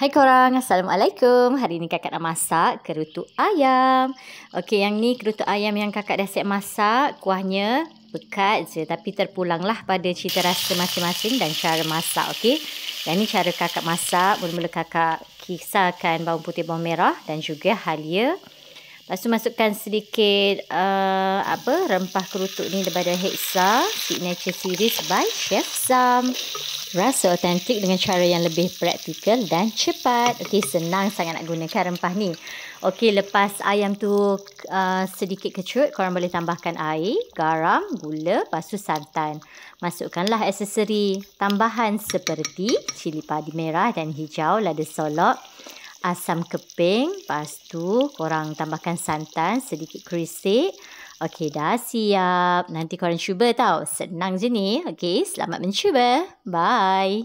Hai korang, Assalamualaikum. Hari ni kakak nak masak kerutuk ayam. Okey, yang ni kerutuk ayam yang kakak dah siap masak. Kuahnya pekat je tapi terpulanglah pada cita rasa masing-masing dan cara masak. Okey. Yang ni cara kakak masak. Mula-mula kakak kisarkan bawang putih, bawang merah dan juga halia. Lepas tu masukkan sedikit rempah kerutuk ni daripada Hexa Signature Series by Chef Zam. Rasa otentik dengan cara yang lebih praktikal dan cepat. Okey, senang sangat nak gunakan rempah ni. Okey, lepas ayam tu sedikit kecut, korang boleh tambahkan air, garam, gula, lepas tu santan. Masukkanlah aksesori tambahan seperti cili padi merah dan hijau, lada solok, asam keping, lepas tu korang tambahkan santan, sedikit krisik. Okey, dah siap. Nanti korang cuba tau. Senang je ni. Okey, selamat mencuba. Bye.